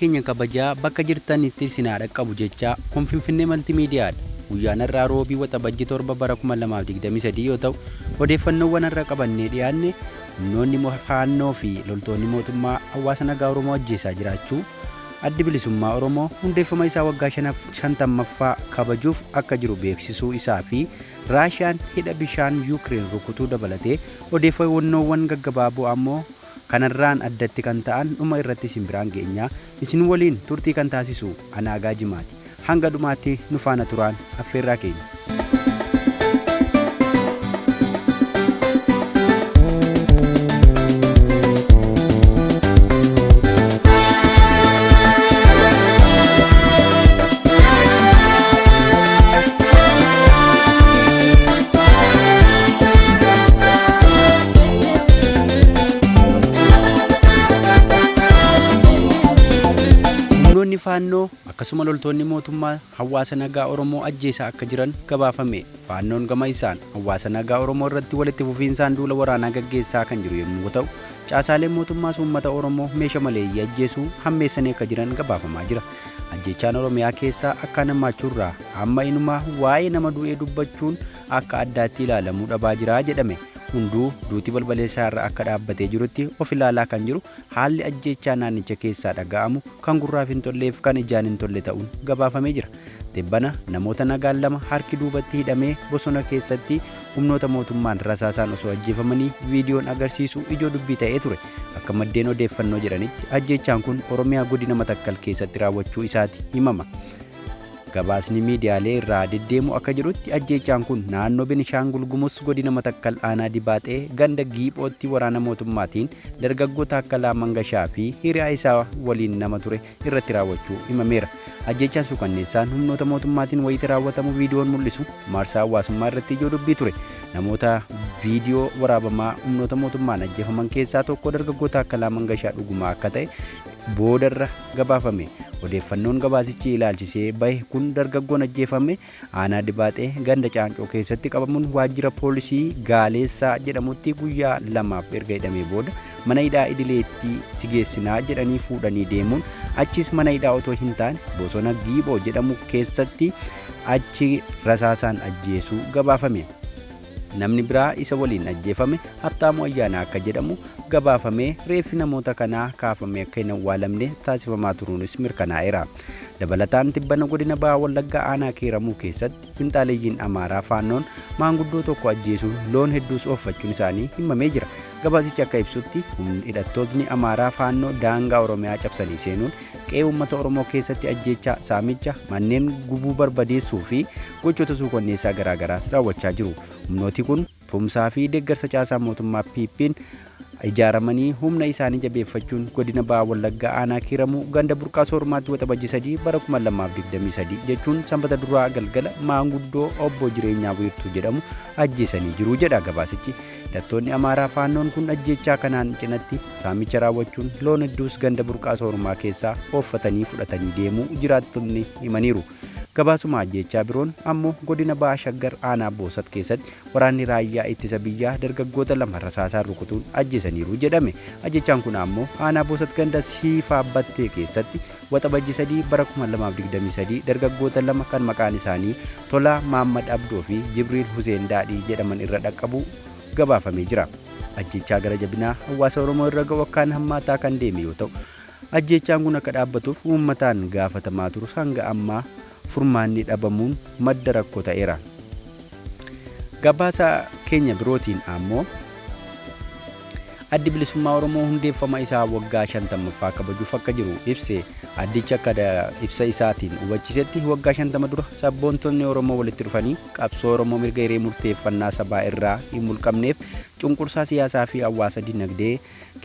keenya kabajaa bakka jirtanitti sinaa dhaqqabu jecha kun Finfinnee Maltiimiidiyaadha. Guyyaan har'aa roobii waxabajjii 7 bara 2023 yoo ta'u, odeeffannoowwan har'a qabannee dhiyaanne humnoonni faannoo fi loltoonni mootummaa hawaasa nagaa Oromoo ajjeesaa jiraachuu, addi bilisummaa Oromoo hundeeffama isaa waggaa 50ffaa kabajuuf akka jiru beeksisuu isaa fi Raashiyaan hidha bishaan Yuukireen rukutuu dabalatee odeeffannoowwan gaggabaaboo ammoo kanarraan addatti kan ta'an dhuma irratti simbiraan geenyaa isin waliin turtii kan taasisu Anaagaa Jimaati. Hanga dhumaatti nu faana turaan affeerraa keenya. Faannoo akkasuma loltoonni mootummaa hawaasa nagaa Oromoo ajjeesaa akka jiran gabaafame. Faannoon gama isaan hawaasa nagaa Oromoo irratti walitti fufiinsaan duula waraanaa gaggeessaa kan jiru yommuu ta'u, caasaaleen mootummaa uummata Oromoo meeshaa maleeyyii ajjeesuu hammeessanii akka jiran gabaafamaa jira. Ajjechaan Oromiyaa keessaa akka namaachuurraa amma inumaa waa'ee nama du'ee dubbachuun akka addaatti ilaalamuu dhabaa jira jedhame. Hunduu duutii balbaleessaa irra akka dhaabbatee jirutti of ilaalaa kan jiru haalli ajjechaa naannicha keessaa dhaga'amu kan gurraaf hin tolleef kan ijaan hin tolle ta'uun gabaafamee jira. Tibbana namoota nagaan lama harki duubatti hidhamee bosona keessatti humnoota mootummaan rasaasaan osoo ajjeefamanii viidiyoon agarsiisu ijoo dubbii ta'ee ture. Akka maddeen odeeffannoo jedhanitti ajjechaan kun Oromiyaa godina Matakkal keessatti raawwachuu isaati himama. Gabaasni miidiyaalee irraa deddeemu akka jedhutti ajjechaan kun naannoo Benishaangul Gumuz godina Matakkal aanaa Dibaaxee ganda Giiphootti waraana mootummaatiin dargaggoota akka Mangashaa fi hiriyaa isaa waliin nama ture irratti raawwachuu himameera. Ajjechaan suukanneessaan humnoota mootummaatiin wayitti raawwatamu viidiyoon mul'isu marsaa hawaasummaa irratti ijoo dubbii ture. Namoota viidiyoo waraabamaa humnoota mootummaan ajjeefaman keessaa tokko dargaggoota akka Mangashaa dhugumaa akka ta'e boodarra gabaafame. Odeeffannoon gabaasichi ilaalchisee bahe kun dargaggoon ajjeefame aanaa Dibaaxee ganda Caancoo keessatti qabamuun waajjira poolisii Gaaleessaa jedhamutti guyyaa 2 erga hidhamee booda mana hidhaa idileetti si geessinaa jedhanii fuudhanii deemuun achis mana hidhaa otoo hin taane bosona Giiphoo jedhamu keessatti achi rasaasaan ajjeesuu gabaafame. Namni biraa isa waliin ajjeefame Habtaamuu Ayyaanaa akka jedhamu gabaafamee reeffi namoota kanaa kaafamee akka hin awwaalamne taasifamaa turuunis mirkanaa'eera. Dabalataan tibbana godina Bahaa Wallaggaa aanaa Kiiramuu keessatti finxaaleeyyiin Amaaraa faannoon maanguddoo tokko ajjeesuun loon hedduus ooffachuun isaanii himamee jira. Gabaasichi akka ibsutti hidhattootni Amaaraa faannoo daangaa Oromiyaa cabsanii seenuun qe'ee uummata Oromoo keessatti ajjechaa, saamicha, manneen gubuu barbadeessuu fi gochoota suukanneessaa garaagaraa raawwachaa jiru. Humnooti kun tumsaa fi deeggarsa caasaa mootummaa PP'n ijaaramanii humna isaanii jabeeffachuun godina Bahaa Wallaggaa aanaa Kiiramuu ganda Burqaa Soormaatti waxabajjii 3 bara 2023 jechuun sanbata duraa galgala maanguddoo obbo Jireenyaa Wiirtuu jedhamu ajjeesanii jiru jedha gabaasichi. Hidhattoonni Amaaraa faannoon kun ajjechaa kanaan cinatti saamicha raawwachuun loon hedduus ganda Burqaa Soormaa keessaa ooffatanii fudhatanii deemuu jiraattonni himaniiru. Gabaasuma ajjechaa biroon ammoo godina Bahaa Shaggar aanaa Boosat keessatti waraanni raayyaa ittisa biyyaa dargaggoota 2 rasaasaan rukutuun ajjeesaniiru jedhame. Ajjechaan kun ammoo aanaa Boosat ganda Siifaa Battee keessatti waxabajjii 3 bara 2023 dargaggoota 2 kan maqaan isaanii Tolaa Maammad Abdoo fi Jibriil Huseen Daadhii jedhaman irra dhaqqabu gabaafamee jira. Ajjechaa gara jabinaa hawaasa Oromoo irra ga'u akkaan hammaataa kan deeme yoo ta'u, ajjechaan kun akka dhaabbatuuf uummataan gaafatamaa turus hanga ammaa furmaanni dhabamuun madda rakkoo ta'eera. Gabaasa keenya birootiin ammoo addi bilisummaa Oromoo hundeeffama isaa waggaa 50ffaa kabajuuf akka jiru ibse. Addicha akka ibsa isaatiin hubachiisetti waggaa 50 dura sabboontonni Oromoo walitti dhufanii qabsoo Oromoo mirga hiree murteeffannaa sabaa irraa hin mulqamneef cunqursaa siyaasaa fi hawaasa dinagdee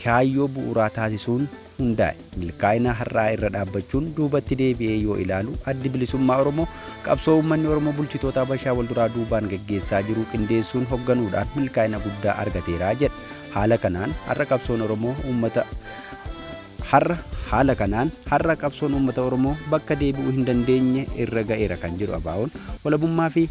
kaayyoo bu'uuraa taasisuun hundaa'e. Milkaa'ina har'aa irra dhaabbachuun duubatti deebi'ee yoo ilaalu addi bilisummaa Oromoo qabsoo uummanni Oromoo bulchitoota Habashaa wal duraa duubaan gaggeessaa jiru qindeessuun hoogganuudhaan milkaa'ina guddaa argateera jedha. Haala kanaan har'a qabsoon Oromoo uummata haala kanaan har'a qabsoon uummata Oromoo bakka deebi'uu hin dandeenye irra ga'eera kan jedhu ABO'n walabummaa fi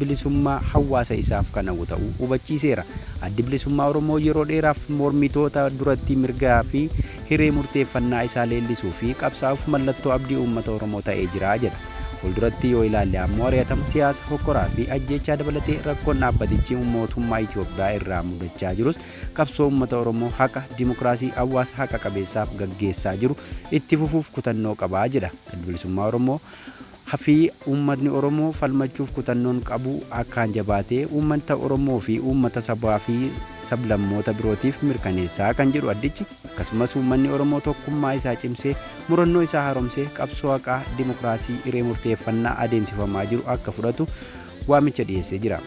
bilisummaa hawaasa isaaf kan hawwu ta'uu hubachiiseera. Addi bilisummaa Oromoo yeroo dheeraaf mormitoota duratti mirgaa fi hiree murteeffannaa isaa leellisuu fi qabsaa'uuf mallattoo abdii uummata Oromoo ta'ee jira jedha. Fuulduratti yoo ilaalle ammoo ari'atama siyaasa hokkoraa fi ajjechaa dabalatee rakkoon dhaabbatichi mootummaa Itoophiyaa irraa mudachaa jirus qabsoo uummata Oromoo haqa dimokiraasii hawaasa haqa qabeessaaf gaggeessaa jiru itti fufuuf kutannoo qabaa jedha. Addi bilisummaa Oromoo fi uummatni Oromoo falmachuuf kutannoon qabu akkaan jabaatee uummata Oromoo fi uummata sabaa fi sablammoota birootiif mirkaneessaa kan jedhu addichi akkasumas uummanni Oromoo tokkummaa isaa cimsee murannoo isaa haaromsee qabsoo haqaa dimokiraasii hiree murteeffannaa adeemsifamaa jiru akka fudhatu waamicha dhiyeessee jira.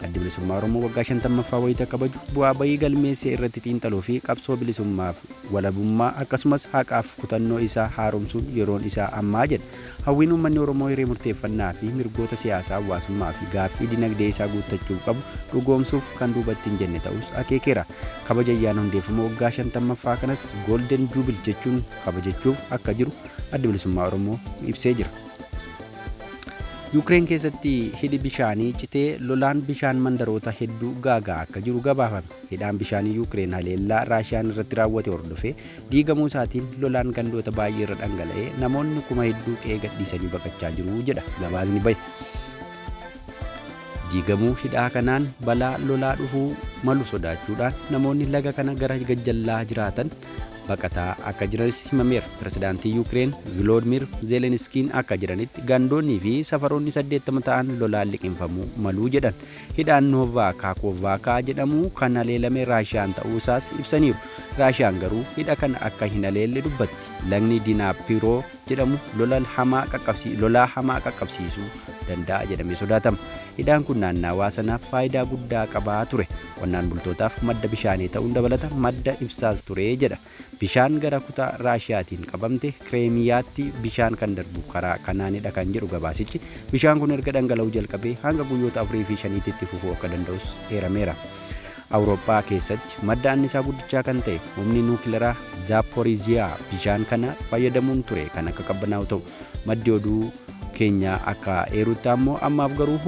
Addi bilisummaa Oromoo waggaa 50ffaa wayita kabaju bu'aa bayii galmeessee irratti xiinxaluu fi qabsoo bilisummaaf walabummaa akkasumas haqaaf kutannoo isaa haaromsuun yeroon isaa ammaa jedha. Hawwiin uummanni Oromoo hiree murteeffannaa fi mirgoota siyaasaa hawaasummaa fi gaaffii dinagdee isaa guuttachuu qabu dhugoomsuuf kan duubatti hin jenne ta'us akeekeera. Kabaja ayyaana hundeeffama waggaa 50ffaa kanas Golden Jubilee jechuun kabajachuuf akka jiru addi bilisummaa Oromoo ibsee jira. Yuukireen keessatti hidhi bishaanii citee lolaan bishaan mandaroota hedduu gaagaa akka jiru gabaafame. Hidhaan bishaanii Yuukireen haleellaa Raashiyaan irratti raawwate hordofee diigamuu isaatiin lolaan gandoota baay'ee irra dhangala'ee namoonni kuma hedduu qe'ee gadhiisanii baqachaa jiru jedha gabaasni bahe. Diigamuu hidhaa kanaan balaa lolaa dhufuu malu sodaachuudhaan namoonni laga kana gara gajjallaa jiraatan baqataa akka jiranis himameera. Pirezidaantii Yuukireen Volodymyr Zelenskiin akka jiranitti gandoonnii fi safaroonni 80 ta'an lolaan liqimfamuu maluu jedhan. Hidhaan Noovaa Kaakoovaakaa jedhamu kan haleelame Raashiyaan ta'uu isaas ibsaniiru. Raashiyaan garuu hidha kana akka hin haleelle dubbatti. Lagni Dinaapiroo jedhamu lolaa hamaa qaqqabsiisuu danda'a jedhamee sodaatama. Hidhaan kun naannawaa sanaaf faayidaa guddaa qabaa ture. Qonnaan bultootaaf madda bishaanii ta'uun dabalata madda ibsaas ture jedha. Bishaan gara kutaa Raashiyaatiin qabamte Kireemiyaatti bishaan kan darbu karaa kanaanidha kan jedhu gabaasichi. Bishaan kun erga dhangala'uu jalqabee hanga guyyoota 4 fi 5 tti fufuu akka danda'us eerameera. Awurooppaa keessatti madda annisaa guddichaa kan ta'e humni nuukileeraa Zaaporiiziyaa bishaan kana fayyadamuun ture kan akka qabbanaa'u ta'u maddi oduu keenya akka eerutti ammoo ammaaf garuu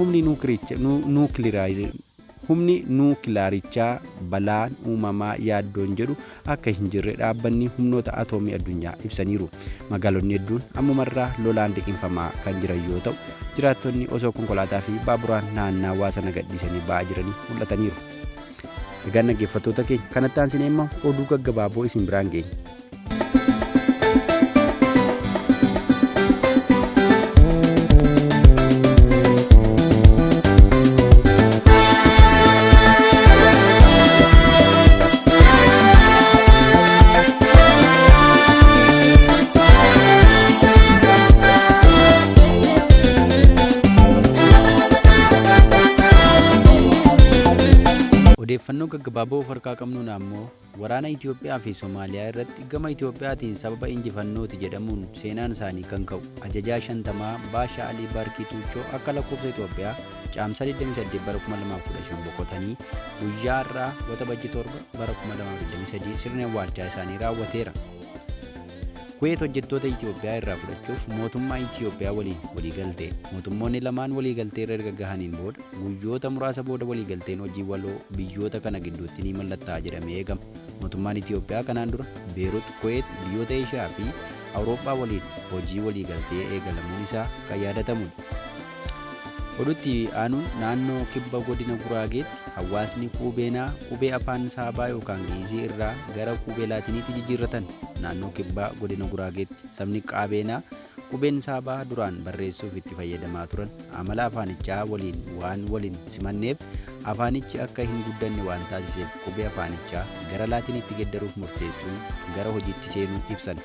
humni nuukilaarichaa balaan uumamaa yaaddoon jedhu akka hin jirre dhaabbanni humnoota atoomii addunyaa ibsaniiru. Magaalonni hedduun ammumarraa lolaan liqimfamaa kan jiran yoo ta'u jiraattonni osoo konkolaataa fi baaburaan naannawaa sana gadhiisanii ba'aa jiranii mul'ataniiru. Egaa dhaggeeffattoota keenya kanatti aansinee immoo oduu gaggabaaboo isin biraan geenya. Odeeffannoo gaggabaaboo harkaa qabnuun ammoo waraana Itoophiyaa fi Somaaliyaa irratti gama Itoophiyaatiin sababa injifannooti jedhamuun seenaan isaanii kan ka'u ajajaa 50 Baashaa Alii Baarkii Tuuchoo akka lakkoofsa Itoophiyaa caamsaa 28 bara 2015 boqotanii guyyaa irraa waxabajjii 7 bara 2023 sirna awwaalchaa isaanii raawwateera. Kuweet hojjettoota Itoophiyaa irraa fudhachuuf mootummaa Itoophiyaa waliin waliigaltee mootummoonni lamaan waliigaltee irra erga gahaniin booda guyyoota muraasa booda waliigalteen hojii waloo biyyoota kana gidduutti ni mallatta'a jedhamee eegama. Mootummaan Itoophiyaa kanaan dura Beerut, Kuweet, biyyoota Eeshiyaa fi Awurooppaa waliin hojii waliigaltee eegalamuun isaa kan yaadatamudha. Oduutti aanuun naannoo kibba godina Guraageetti hawaasni qubee afaan saabaa yookaan giizii irraa gara qubee laatiniitti jijjiirratan. Naannoo kibba godina Guraageetti sabni qaabeenaa qubeen saabaa duraan barreessuuf itti fayyadamaa turan amala afaanichaa waliin waan waliin simanneef afaanichi akka hin guddanne waan taasiseef qubee afaanichaa gara laatiniitti geddaruuf murteessuun gara hojiitti seenuu ibsan.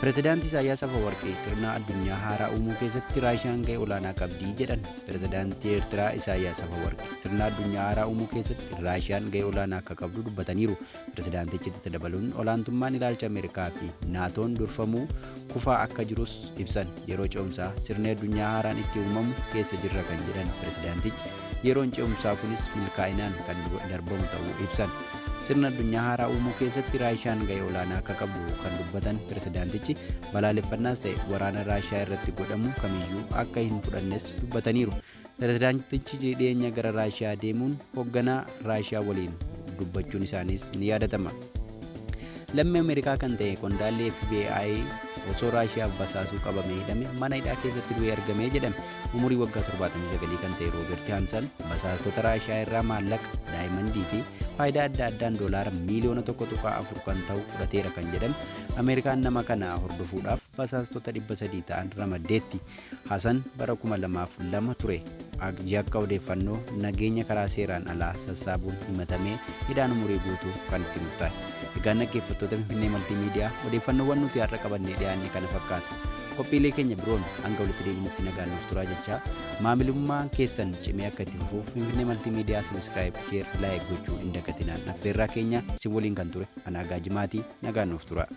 Pirezidaantii Isaayyaas Afeworqii sirna addunyaa haaraa uumuu keessatti Raashiyaan gahee olaanaa qabdi jedhan. Pirezidaantii Eertiraa Isaayyaas Afeworqii sirna addunyaa haaraa uumuu keessatti Raashiyaan gahee olaanaa akka qabdu dubbataniiru. Pirezidaantichi itti dabaluun olaantummaan ilaalcha Ameerikaa fi naatoon durfamuu kufaa akka jirus ibsan. Yeroo ce'umsaa sirni addunyaa haaraan itti uumamu keessa jirra kan jedhan pirezidaantichi yeroon ce'umsaa kunis milkaa'inaan kan darbamu ta'uu ibsan. sirna addunyaa haaraa uumuu keessatti Raashiyaan gahee olaanaa akka qabdu kan dubbatan pirezidaantichi balaaleffannaas ta'e waraana Raashiyaa irratti godhamu kamiyyuu akka hin fudhannes dubbataniiru. Pirezidaantichi dhiyeenya gara Raashiyaa deemuun hoogganaa Raashiyaa waliin dubbachuun isaaniis ni yaadatama. Lammii Ameerikaa kan ta'e qondaalli FBI osoo Raashiyaaf basaasuu qabamee hidhame mana hidhaa keessatti du'ee argamee jedhame. Umurii waggaa 79 kan ta'e Roobert Haansan basaastota Raashiyaa irraa maallaqa, daayimandii fi faayidaa adda addaan doolaara miliyoona 1.4 kan ta'u fudhateera kan jedhame. Ameerikaan nama kana hordofuudhaaf basaastota 300 ta'an ramaddeetti. Hasan bara 2002 ture. Akka odeeffannoo nageenya karaa seeraan alaa sassaabuun himatamee hidhaan umurii guutuu kan itti murtaa'e. Egaa dhaggeeffattoota Finfinnee Maltiimiidiyaa odeeffannoowwan nuti har'a qabannee dhiyaanne kana fakkaatu. Qophiilee keenya biroon hanga walitti deebinutti nagaan nuuf turaa jechaa maamilummaa keessan cimee akka itti fufuuf Finfinnee Maltiimiidiyaa sabiskiraayib, sheer, laayik gochuu hin dagatinaa. Affeerraa keenya si waliin kan ture Anaagaa Jimaatii nagaan nuuf turaa.